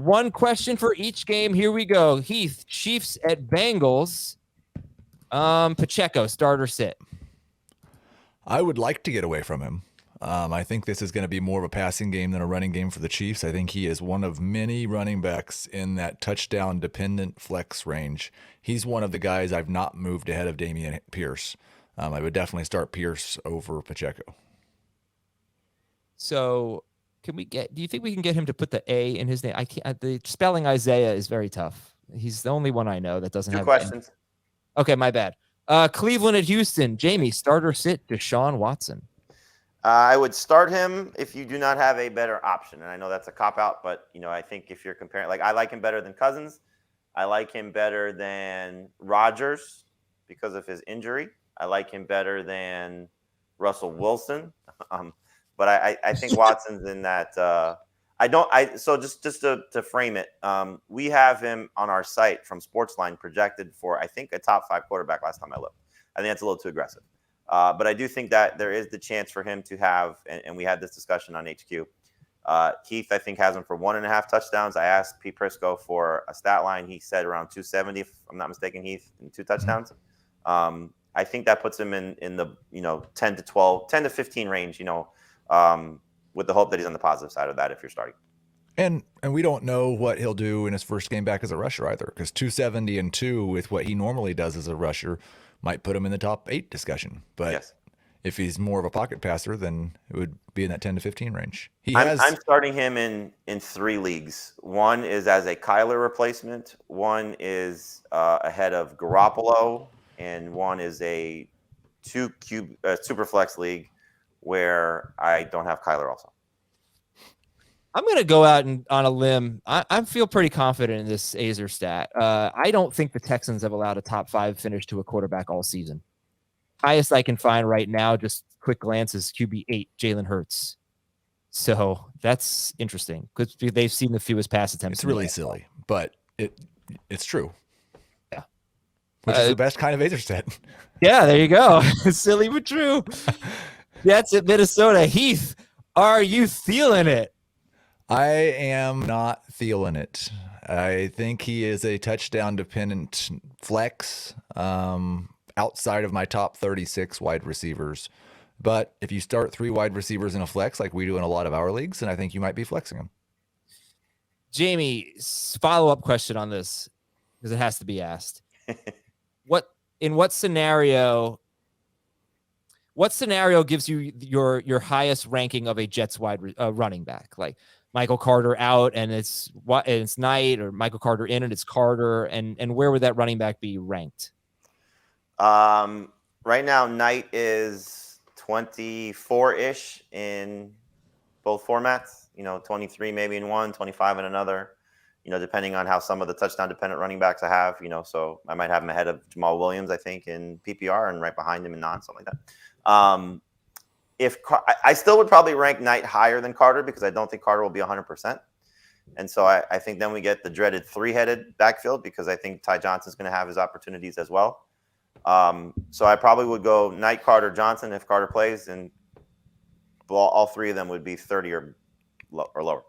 One question for each game. Here we go. Heath, Chiefs at Bengals. Pacheco, start or sit? I would like to get away from him. I think this is going to be more of a passing game than a running game for the Chiefs. I think he is one of many running backs in that touchdown-dependent flex range. He's one of the guys I've not moved ahead of Dameon Pierce. I would definitely start Pierce over Pacheco. So, do you think we can get him to put the A in his name? I can't. The spelling Isaiah is very tough. He's the only one I know that doesn't have. 2 questions. Okay, my bad. Cleveland at Houston. Jamie, start or sit Deshaun Watson? I would start him if you do not have a better option. And I know that's a cop-out, but, I think if you're comparing, I like him better than Cousins. I like him better than Rodgers because of his injury. I like him better than Russell Wilson. But I think Watson's in that. So just to frame it, we have him on our site from Sportsline projected for, I think, a top 5 quarterback last time I looked. I think that's a little too aggressive. But I do think that there is the chance for him to have, and we had this discussion on HQ. Keith, I think, has him for 1.5 touchdowns. I asked Pete Prisco for a stat line. He said around 270, if I'm not mistaken, Heath, and 2 touchdowns. I think that puts him in the 10 to 15 range. With the hope that he's on the positive side of that if you're starting. And we don't know what he'll do in his first game back as a rusher either, because 270 and 2 with what he normally does as a rusher might put him in the top 8 discussion. But yes, if he's more of a pocket passer, then it would be in that 10 to 15 range. I'm starting him in 3 leagues. One is as a Kyler replacement. One is ahead of Garoppolo, and one is a 2-cube super flex league where I don't have Kyler also. I'm going to go out on a limb. I feel pretty confident in this Azer stat. I don't think the Texans have allowed a top 5 finish to a quarterback all season. Highest I can find right now, just quick glance, is QB8, Jalen Hurts. So that's interesting because they've seen the fewest pass attempts. It's really silly, but it's true. Yeah. Which is the best kind of Azer stat. Yeah, there you go. Silly but true. That's at Minnesota. Heath, are you feeling it? I am not feeling it. I think he is a touchdown-dependent flex outside of my top 36 wide receivers. But if you start 3 wide receivers in a flex like we do in a lot of our leagues, then I think you might be flexing them. Jamie, follow-up question on this because it has to be asked. What scenario gives you your highest ranking of a Jets wide running back? Like Michael Carter out and it's Knight, or Michael Carter in and it's Carter, and where would that running back be ranked? Right now, Knight is 24-ish in both formats. 23 maybe in one, 25 in another. Depending on how some of the touchdown-dependent running backs I have. So I might have him ahead of Jamal Williams, I think, in PPR, and right behind him in non, something like that. I still would probably rank Knight higher than Carter because I don't think Carter will be 100%. And so I think then we get the dreaded 3-headed backfield because I think Ty Johnson's going to have his opportunities as well. So I probably would go Knight, Carter, Johnson if Carter plays, and all 3 of them would be 30 or lower.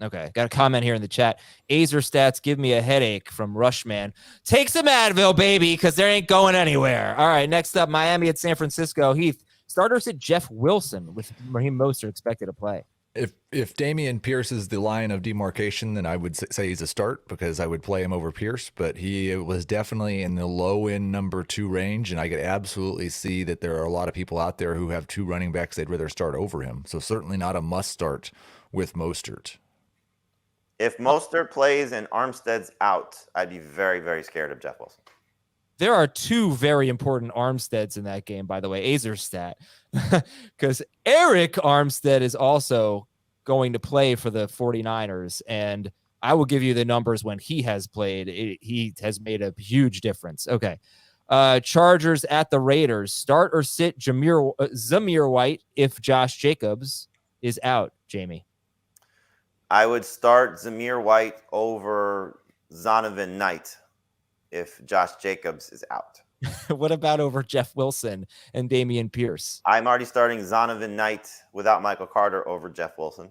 Okay, got a comment here in the chat. Azer stats give me a headache from Rushman. Take some Advil, baby, because they ain't going anywhere. All right, next up, Miami at San Francisco. Heath, starters at Jeff Wilson with Raheem Mostert expected to play. If Dameon Pierce is the line of demarcation, then I would say he's a start because I would play him over Pierce. But he was definitely in the low-end number 2 range, and I could absolutely see that there are a lot of people out there who have 2 running backs they'd rather start over him. So certainly not a must-start with Mostert. If Mostert plays and Armstead's out, I'd be very, very scared of Jeff Wilson. There are 2 very important Armsteads in that game, by the way, Azer stat, because Eric Armstead is also going to play for the 49ers, and I will give you the numbers when he has played. He has made a huge difference. Okay. Chargers at the Raiders. Start or sit Zamir White if Josh Jacobs is out, Jamie? I would start Zamir White over Zonovan Knight if Josh Jacobs is out. What about over Jeff Wilson and Dameon Pierce? I'm already starting Zonovan Knight without Michael Carter over Jeff Wilson.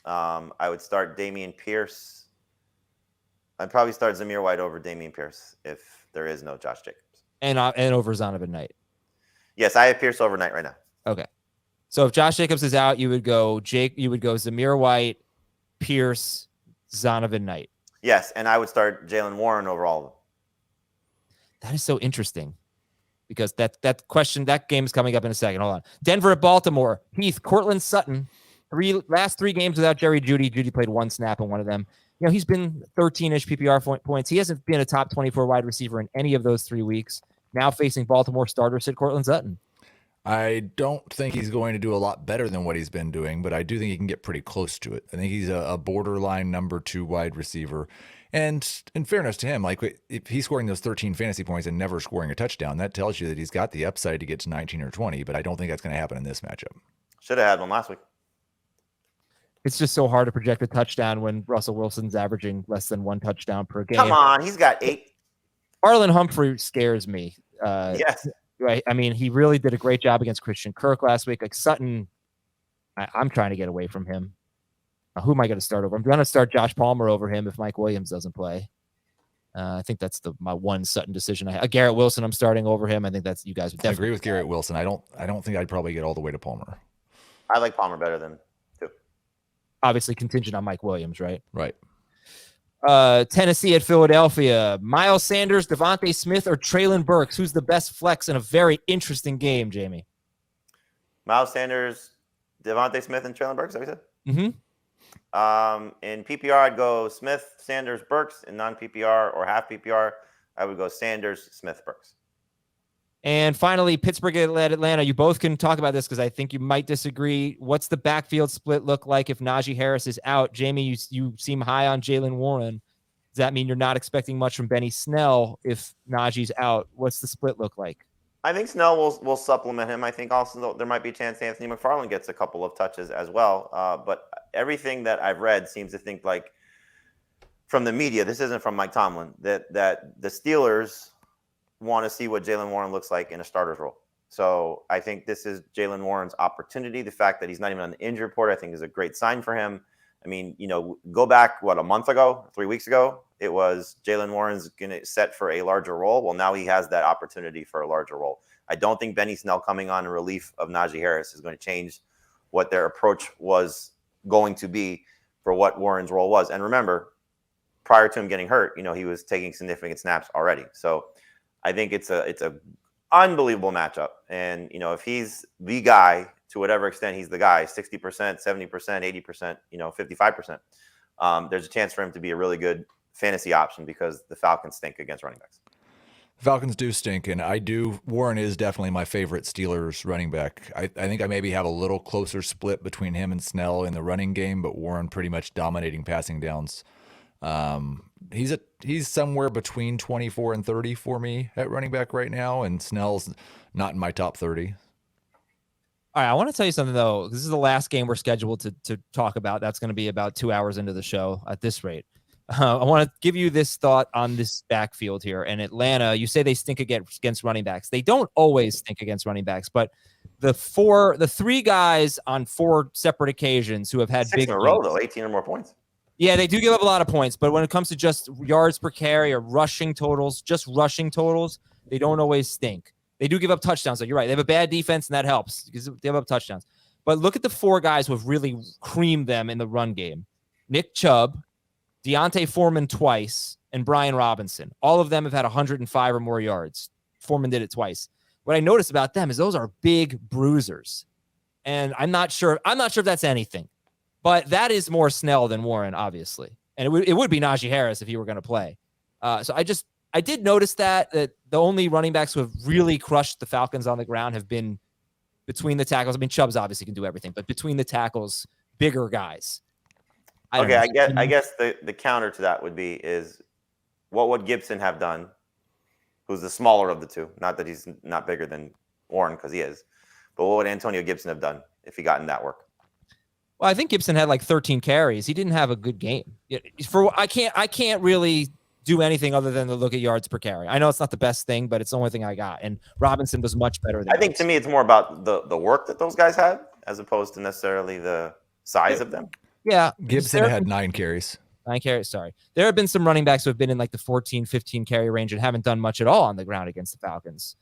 I would start Dameon Pierce I'd probably start Zamir White over Dameon Pierce if there is no Josh Jacobs. And over Zonovan Knight. Yes, I have Pierce overnight right now. Okay. So if Josh Jacobs is out, you would go Zamir White, Pierce, Zonovan Knight. Yes, and I would start Jalen Warren over all of them. That is so interesting because that game is coming up in a second. Hold on. Denver at Baltimore. Heath, Cortland Sutton. Last three games without Jerry Jeudy. Jeudy played one snap in one of them. He's been 13-ish PPR points. He hasn't been a top 24 wide receiver in any of those 3 weeks. Now facing Baltimore starter Sid Cortland Sutton. I don't think he's going to do a lot better than what he's been doing, but I do think he can get pretty close to it. I think he's a borderline number 2 wide receiver. And in fairness to him, like if he's scoring those 13 fantasy points and never scoring a touchdown, that tells you that he's got the upside to get to 19 or 20, but I don't think that's going to happen in this matchup. Should have had one last week. It's just so hard to project a touchdown when Russell Wilson's averaging less than 1 touchdown per game. Come on, he's got 8. Marlon Humphrey scares me. Yes. Right. I mean, he really did a great job against Christian Kirk last week. Like Sutton, I'm trying to get away from him. Who am I going to start over? I'm going to start Josh Palmer over him if Mike Williams doesn't play. I think that's my one Sutton decision. Garrett Wilson, I'm starting over him. I think that's you guys would definitely. I agree with Garrett Wilson. I don't think I'd probably get all the way to Palmer. I like Palmer better than 2. Obviously contingent on Mike Williams, right? Right. Tennessee at Philadelphia. Miles Sanders, Devontae Smith, or Treylon Burks? Who's the best flex in a very interesting game, Jamie? Miles Sanders, Devontae Smith, and Treylon Burks, is that what you said? Mm-hmm. In PPR, I'd go Smith, Sanders, Burks. In non-PPR or half PPR, I would go Sanders, Smith, Burks. And finally, Pittsburgh at Atlanta. You both can talk about this because I think you might disagree. What's the backfield split look like if Najee Harris is out? Jamie, you seem high on Jalen Warren. Does that mean you're not expecting much from Benny Snell if Najee's out? What's the split look like? I think Snell will supplement him. I think also there might be a chance Anthony McFarland gets a couple of touches as well. But everything that I've read seems to think like from the media, this isn't from Mike Tomlin, that the Steelers want to see what Jalen Warren looks like in a starter's role. So I think this is Jalen Warren's opportunity. The fact that he's not even on the injury report, I think is a great sign for him. I mean, go back, a month ago, 3 weeks ago, it was Jalen Warren's going to set for a larger role. Well, now he has that opportunity for a larger role. I don't think Benny Snell coming on in relief of Najee Harris is going to change what their approach was going to be for what Warren's role was. And remember, prior to him getting hurt, he was taking significant snaps already. So I think it's a unbelievable matchup. And, if he's the guy, to whatever extent he's the guy, 60%, 70%, 80%, 55%, there's a chance for him to be a really good fantasy option because the Falcons stink against running backs. Falcons do stink, and Warren is definitely my favorite Steelers running back. I think I maybe have a little closer split between him and Snell in the running game, but Warren pretty much dominating passing downs. He's somewhere between 24 and 30 for me at running back right now, and Snell's not in my top 30. All right, I want to tell you something, though. This is the last game we're scheduled to talk about. That's going to be about 2 hours into the show at this rate. I want to give you this thought on this backfield here. And Atlanta, you say they stink against running backs. They don't always stink against running backs, but the 3 guys on 4 separate occasions who have had 6 big in a row, though, 18 or more points. Yeah, they do give up a lot of points, but when it comes to just yards per carry or rushing totals, they don't always stink. They do give up touchdowns, though. You're right. They have a bad defense, and that helps because they give up touchdowns. But look at the 4 guys who have really creamed them in the run game. Nick Chubb, Deontay Foreman twice, and Brian Robinson. All of them have had 105 or more yards. Foreman did it twice. What I noticed about them is those are big bruisers. And I'm not sure if that's anything. But that is more Snell than Warren, obviously. And it would be Najee Harris if he were going to play. So I did notice that the only running backs who have really crushed the Falcons on the ground have been between the tackles. I mean, Chubbs obviously can do everything, but between the tackles, bigger guys. I guess the counter to that would be is what would Gibson have done, who's the smaller of the 2? Not that he's not bigger than Warren because he is, but what would Antonio Gibson have done if he got in that work? Well, I think Gibson had like 13 carries. He didn't have a good game. I can't really do anything other than to look at yards per carry. I know it's not the best thing, but it's the only thing I got. And Robinson was much better than I think to me it's more about the work that those guys had as opposed to necessarily the size of them. Yeah. Gibson had 9 carries. 9 carries. Sorry. There have been some running backs who have been in like the 14, 15 carry range and haven't done much at all on the ground against the Falcons.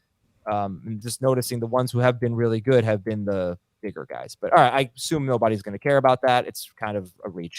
And just noticing the ones who have been really good have been the bigger guys. But all right, I assume nobody's going to care about that. It's kind of a reach.